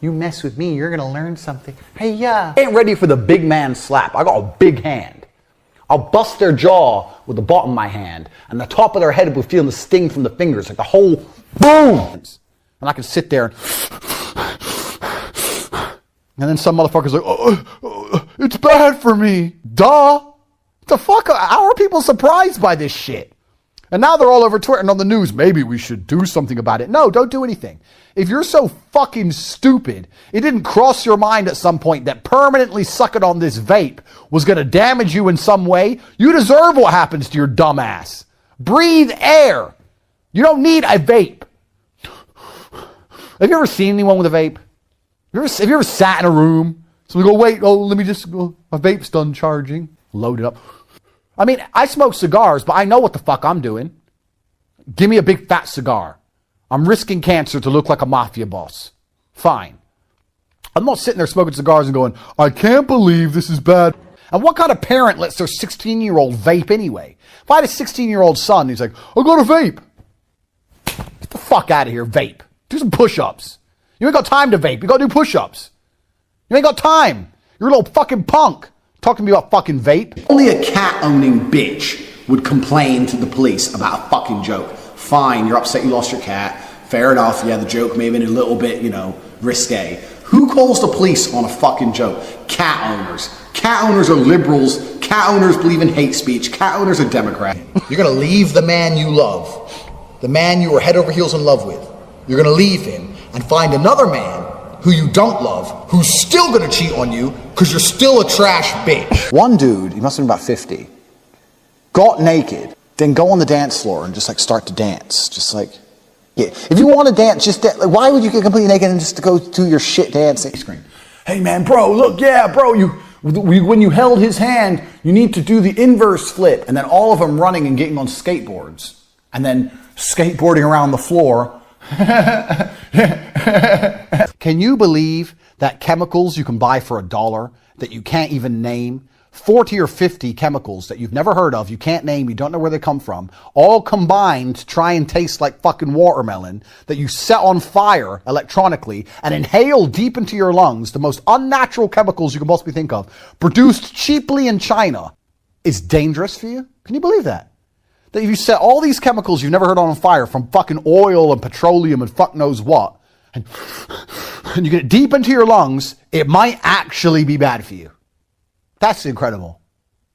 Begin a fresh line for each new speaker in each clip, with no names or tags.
You mess with me, you're gonna learn something. Hey, yeah. Ain't ready for the big man slap. I got a big hand. I'll bust their jaw with the bottom of my hand, and the top of their head will feel the sting from the fingers, like the whole boom. And I can sit there and then some motherfucker's like, oh, it's bad for me. Duh. The fuck? How are people surprised by this shit? And now they're all over Twitter and on the news. Maybe we should do something about it. No, don't do anything. If you're so fucking stupid, it didn't cross your mind at some point that permanently sucking on this vape was going to damage you in some way, you deserve what happens to your dumb ass. Breathe air. You don't need a vape. Have you ever seen anyone with a vape? Have you ever sat in a room? So we go, wait, let me just go. My vape's done charging. Load it up. I mean, I smoke cigars, but I know what the fuck I'm doing. Give me a big fat cigar. I'm risking cancer to look like a mafia boss. Fine. I'm not sitting there smoking cigars and going, I can't believe this is bad. And what kind of parent lets their 16-year-old vape anyway? If I had a 16-year-old son, he's like, I got a vape. Get the fuck out of here, vape. Do some push-ups. You ain't got time to vape. You got to do push-ups. You ain't got time. You're a little fucking punk. Talking to me about fucking vape.
Only a cat-owning bitch would complain to the police about a fucking joke. Fine, you're upset you lost your cat. Fair enough, yeah, the joke may have been a little bit, risque. Who calls the police on a fucking joke? Cat owners. Cat owners are liberals. Cat owners believe in hate speech. Cat owners are Democrats. You're gonna leave the man you love, the man you were head over heels in love with. You're gonna leave him and find another man who you don't love, who's still gonna cheat on you because you're still a trash bitch. One dude, he must have been about 50, got naked, then go on the dance floor and just start to dance. Just yeah. If you want to dance, just why would you get completely naked and just go do your shit dancing? Screen. Hey man, bro, look, yeah, bro, when you held his hand, you need to do the inverse flip, and then all of them running and getting on skateboards, and then skateboarding around the floor.
Can you believe that chemicals you can buy for $1 that you can't even name, 40 or 50 chemicals that you've never heard of, you can't name, you don't know where they come from, all combined to try and taste like fucking watermelon, that you set on fire electronically and inhale deep into your lungs, the most unnatural chemicals you can possibly think of, produced cheaply in China, is dangerous for you? Can you believe that? That if you set all these chemicals you've never heard on fire, from fucking oil and petroleum and fuck knows what, and you get it deep into your lungs, it might actually be bad for you. That's incredible.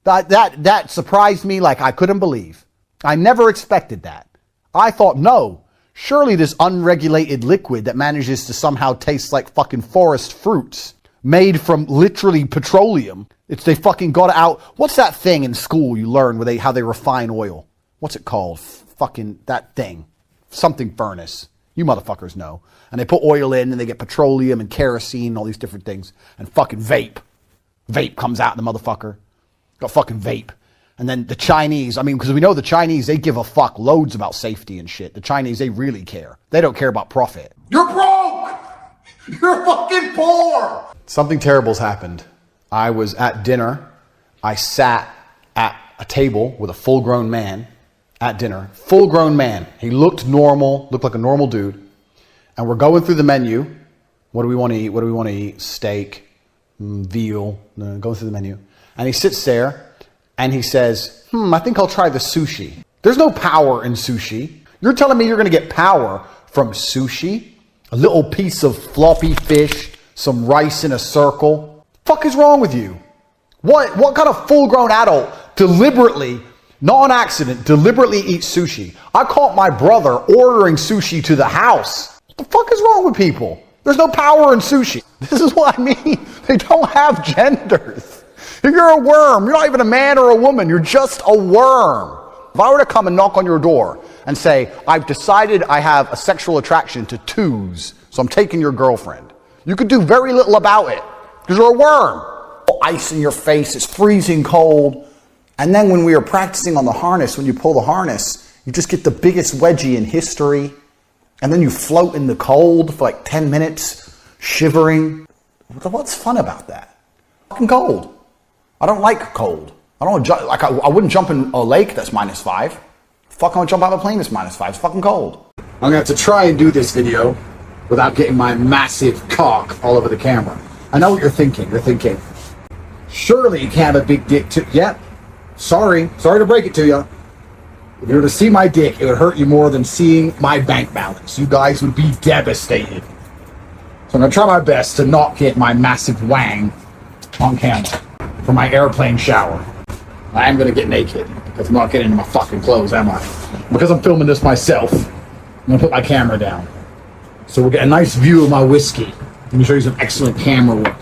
That surprised me like I couldn't believe. I never expected that. I thought, no, surely this unregulated liquid that manages to somehow taste like fucking forest fruits made from literally petroleum, they fucking got it out. What's that thing in school you learn how they refine oil? What's it called? Fucking that thing. Something furnace. You motherfuckers know. And they put oil in and they get petroleum and kerosene and all these different things. And fucking vape. Vape comes out in the motherfucker. Got fucking vape. And then the Chinese, because we know the Chinese, they give a fuck loads about safety and shit. The Chinese, they really care. They don't care about profit.
You're broke! You're fucking poor!
Something terrible's happened. I was at dinner. I sat at a table with a full-grown man at dinner. Full-grown man. He looked normal, looked like a normal dude. And we're going through the menu. What do we want to eat? What do we want to eat? Steak, veal, going through the menu. And he sits there and he says, I think I'll try the sushi. There's no power in sushi. You're telling me you're going to get power from sushi? A little piece of floppy fish, some rice in a circle. Fuck is wrong with you? What kind of full-grown adult deliberately, not on accident, deliberately eats sushi? I caught my brother ordering sushi to the house. What the fuck is wrong with people? There's no power in sushi. This is what I mean. They don't have genders. If you're a worm, you're not even a man or a woman. You're just a worm. If I were to come and knock on your door and say, I've decided I have a sexual attraction to twos, so I'm taking your girlfriend, you could do very little about it because you're a worm. Ice in your face, it's freezing cold. And then when we were practicing on the harness, when you pull the harness, you just get the biggest wedgie in history. And then you float in the cold for like 10 minutes, shivering. What's fun about that? Fucking cold. I don't like cold. I wouldn't jump in a lake that's -5. Fuck, I would jump out of a plane that's -5. It's fucking cold.
I'm gonna have to try and do this video
without getting my massive cock all over the camera. I know what you're thinking. You're thinking, surely you can't have a big dick too. Yeah, sorry to break it to you. If you were to see my dick, it would hurt you more than seeing my bank balance. You guys would be devastated. So I'm gonna try my best to not get my massive wang on camera for my airplane shower. I am gonna get naked because I'm not getting into my fucking clothes, am I? Because I'm filming this myself, I'm gonna put my camera down. So we'll get a nice view of my whiskey. Let me show you some excellent camera work.